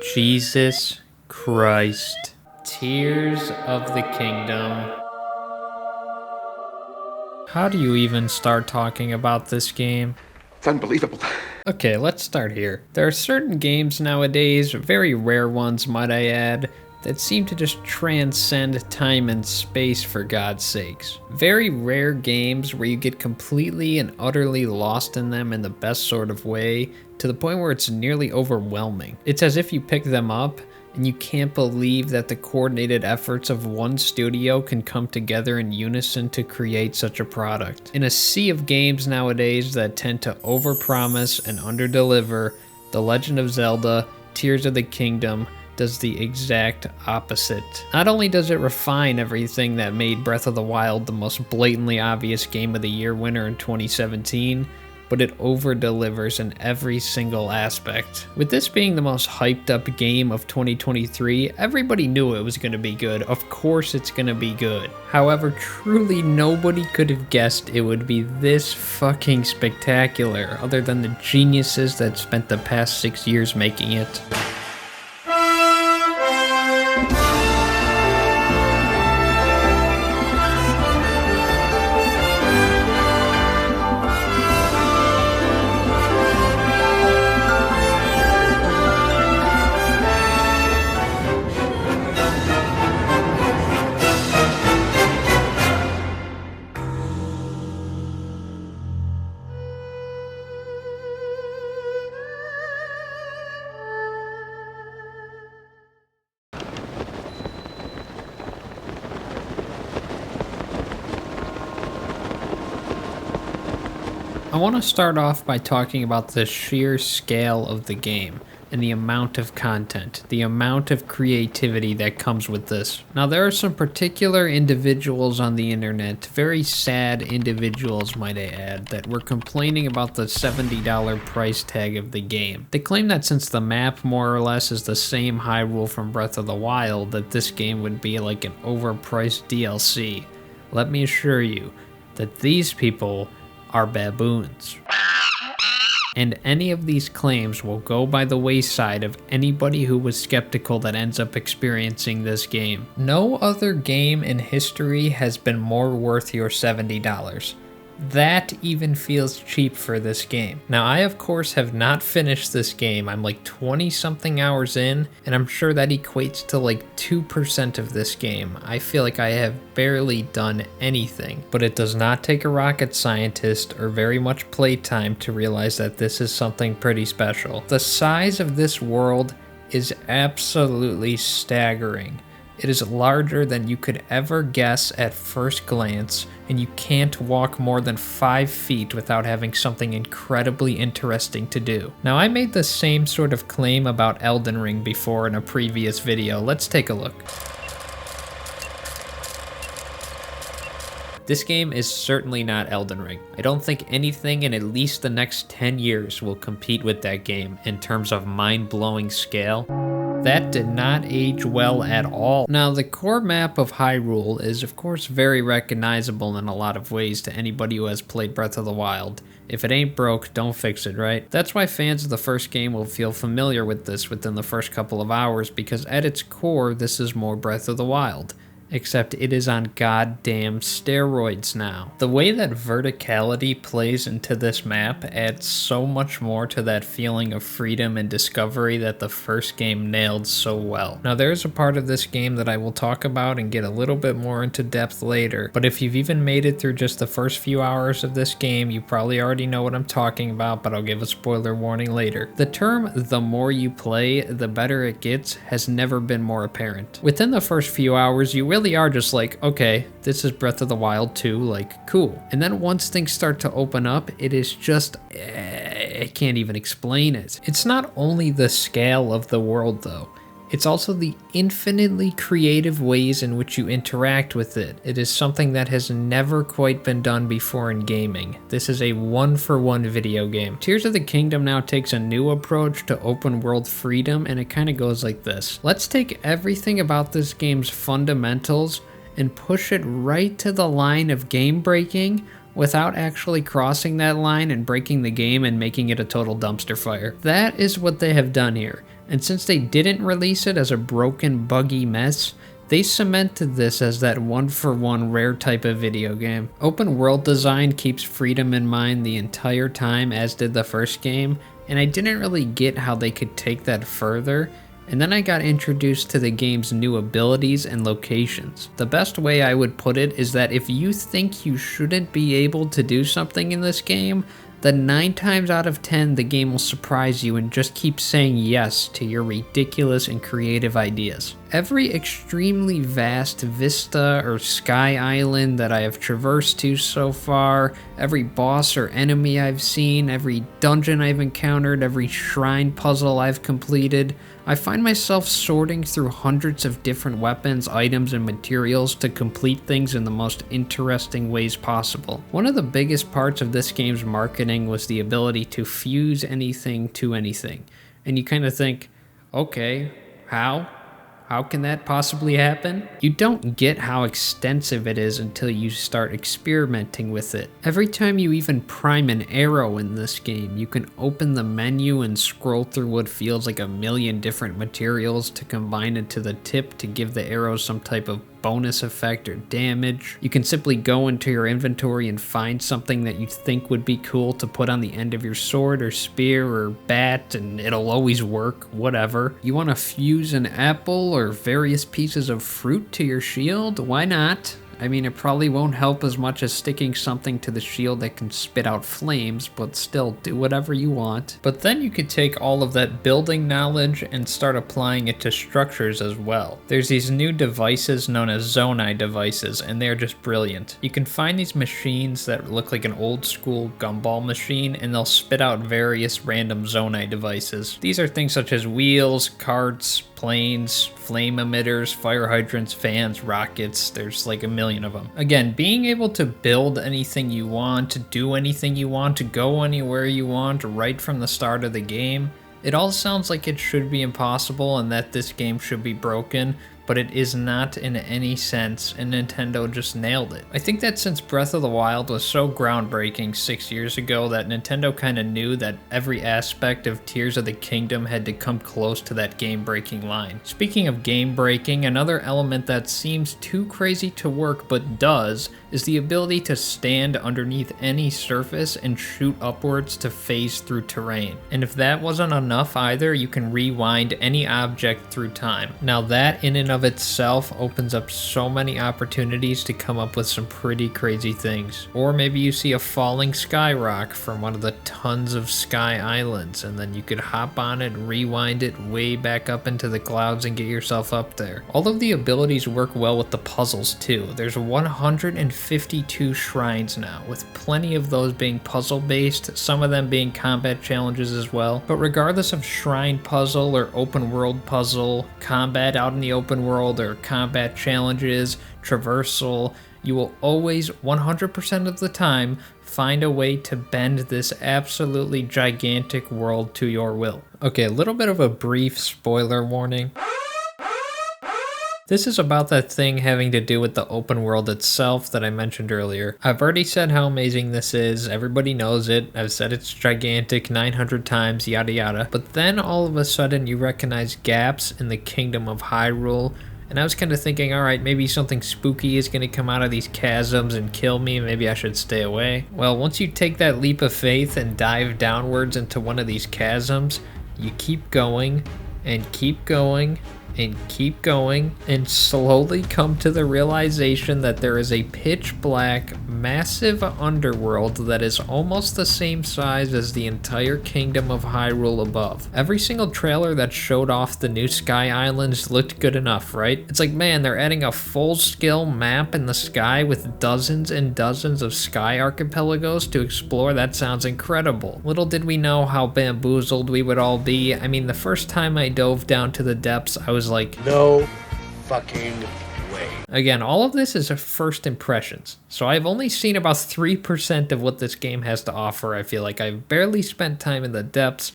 Jesus Christ. Tears of the Kingdom. How do you even start talking about this game? It's unbelievable. Okay, let's start here. There are certain games nowadays, very rare ones might I add, that seem to just transcend time and space for God's sakes. Very rare games where you get completely and utterly lost in them in the best sort of way, to the point where it's nearly overwhelming. It's as if you pick them up and you can't believe that the coordinated efforts of one studio can come together in unison to create such a product. In a sea of games nowadays that tend to overpromise and underdeliver, The Legend of Zelda, Tears of the Kingdom does the exact opposite. Not only does it refine everything that made Breath of the Wild the most blatantly obvious Game of the Year winner in 2017, but it over-delivers in every single aspect. With this being the most hyped up game of 2023, everybody knew it was going to be good. Of course it's going to be good. However, truly nobody could have guessed it would be this fucking spectacular, other than the geniuses that spent the past 6 years making it. I want to start off by talking about the sheer scale of the game and the amount of content, the amount of creativity that comes with this. Now, there are some particular individuals on the internet, very sad individuals might I add, that were complaining about the $70 price tag of the game. They claim that since the map more or less is the same Hyrule from Breath of the Wild, that this game would be like an overpriced DLC. Let me assure you that these people are baboons. And any of these claims will go by the wayside of anybody who was skeptical that ends up experiencing this game. No other game in history has been more worth your $70. That even feels cheap for this game. Now, I of course have not finished this game. I'm like 20 something hours in, and I'm sure that equates to like 2% of this game. I feel like I have barely done anything, but it does not take a rocket scientist or very much playtime to realize that this is something pretty special. The size of this world is absolutely staggering. It is larger than you could ever guess at first glance, and you can't walk more than 5 feet without having something incredibly interesting to do. Now, I made the same sort of claim about Elden Ring before in a previous video. Let's take a look. This game is certainly not Elden Ring. I don't think anything in at least the next 10 years will compete with that game in terms of mind-blowing scale. That did not age well at all. Now, the core map of Hyrule is of course very recognizable in a lot of ways to anybody who has played Breath of the Wild. If it ain't broke, don't fix it, right? That's why fans of the first game will feel familiar with this within the first couple of hours, because at its core, this is more Breath of the Wild. Except it is on goddamn steroids now. The way that verticality plays into this map adds so much more to that feeling of freedom and discovery that the first game nailed so well. Now, there's a part of this game that I will talk about and get a little bit more into depth later, but if you've even made it through just the first few hours of this game, you probably already know what I'm talking about, but I'll give a spoiler warning later. The term, the more you play, the better it gets, has never been more apparent. Within the first few hours, you really are just like, okay, this is Breath of the Wild 2, like, cool. And then once things start to open up, it is just, I can't even explain it. It's not only the scale of the world though, it's also the infinitely creative ways in which you interact with it. It is something that has never quite been done before in gaming. This is a one-for-one video game. Tears of the Kingdom now takes a new approach to open world freedom, and it kind of goes like this. Let's take everything about this game's fundamentals and push it right to the line of game breaking without actually crossing that line and breaking the game and making it a total dumpster fire. That is what they have done here. And since they didn't release it as a broken, buggy mess, they cemented this as that one-for-one rare type of video game. Open world design keeps freedom in mind the entire time, as did the first game, and I didn't really get how they could take that further. And then I got introduced to the game's new abilities and locations. The best way I would put it is that if you think you shouldn't be able to do something in this game, then 9 times out of 10 the game will surprise you and just keep saying yes to your ridiculous and creative ideas. Every extremely vast vista or sky island that I have traversed to so far, every boss or enemy I've seen, every dungeon I've encountered, every shrine puzzle I've completed, I find myself sorting through hundreds of different weapons, items, and materials to complete things in the most interesting ways possible. One of the biggest parts of this game's marketing was the ability to fuse anything to anything. And you kind of think, okay, how? How can that possibly happen? You don't get how extensive it is until you start experimenting with it. Every time you even prime an arrow in this game, you can open the menu and scroll through what feels like a million different materials to combine into the tip to give the arrow some type of bonus effect or damage. You can simply go into your inventory and find something that you think would be cool to put on the end of your sword or spear or bat, and it'll always work, whatever. You want to fuse an apple or various pieces of fruit to your shield? Why not? I mean, it probably won't help as much as sticking something to the shield that can spit out flames, but still, do whatever you want. But then you could take all of that building knowledge and start applying it to structures as well. There's these new devices known as Zonai devices, and they're just brilliant. You can find these machines that look like an old school gumball machine, and they'll spit out various random Zonai devices. These are things such as wheels, carts, planes, flame emitters, fire hydrants, fans, rockets. There's like a million of them. Again, being able to build anything you want, to do anything you want, to go anywhere you want right from the start of the game, it all sounds like it should be impossible and that this game should be broken, but it is not in any sense, and Nintendo just nailed it. I think that since Breath of the Wild was so groundbreaking 6 years ago that Nintendo kinda knew that every aspect of Tears of the Kingdom had to come close to that game-breaking line. Speaking of game-breaking, another element that seems too crazy to work but does is the ability to stand underneath any surface and shoot upwards to phase through terrain. And if that wasn't enough either, you can rewind any object through time. Now that in and of itself opens up so many opportunities to come up with some pretty crazy things. Or maybe you see a falling sky rock from one of the tons of sky islands, and then you could hop on it, rewind it way back up into the clouds and get yourself up there. All of the abilities work well with the puzzles too. There's 152 shrines now, with plenty of those being puzzle based, some of them being combat challenges as well. But regardless of shrine puzzle or open world puzzle, combat out in the open world or combat challenges, traversal, you will always 100% of the time find a way to bend this absolutely gigantic world to your will. Okay, a little bit of a brief spoiler warning. This is about that thing having to do with the open world itself that I mentioned earlier. I've already said how amazing this is, everybody knows it, I've said it's gigantic 900 times, yada yada, but then all of a sudden you recognize gaps in the kingdom of Hyrule, and I was kind of thinking, alright, maybe something spooky is going to come out of these chasms and kill me, maybe I should stay away. Well, once you take that leap of faith and dive downwards into one of these chasms, you keep going, and keep going, and keep going, and slowly come to the realization that there is a pitch black, massive underworld that is almost the same size as the entire kingdom of Hyrule above. Every single trailer that showed off the new Sky Islands looked good enough, right? It's like, man, they're adding a full-scale map in the sky with dozens and dozens of sky archipelagos to explore. That sounds incredible. Little did we know how bamboozled we would all be. I mean, the first time I dove down to the depths, I was like, no fucking way. Again, all of this is first impressions, so I've only seen about 3% of what this game has to offer. I feel like I've barely spent time in the depths.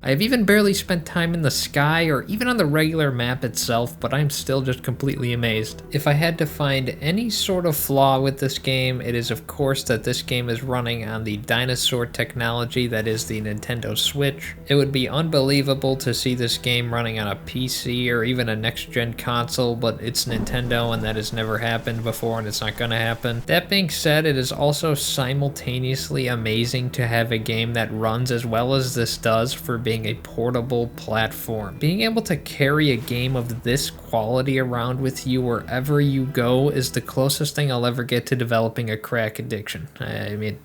I've even barely spent time in the sky or even on the regular map itself, but I'm still just completely amazed. If I had to find any sort of flaw with this game, it is of course that this game is running on the dinosaur technology that is the Nintendo Switch. It would be unbelievable to see this game running on a PC or even a next-gen console, but it's Nintendo and that has never happened before and it's not gonna happen. That being said, it is also simultaneously amazing to have a game that runs as well as this does for being a portable platform. Being able to carry a game of this quality around with you wherever you go is the closest thing I'll ever get to developing a crack addiction. I mean,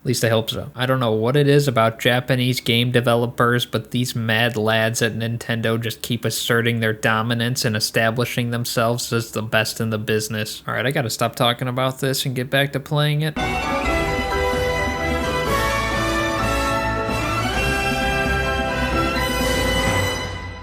at least I hope so. I don't know what it is about Japanese game developers, but these mad lads at Nintendo just keep asserting their dominance and establishing themselves as the best in the business. Alright, I gotta stop talking about this and get back to playing it.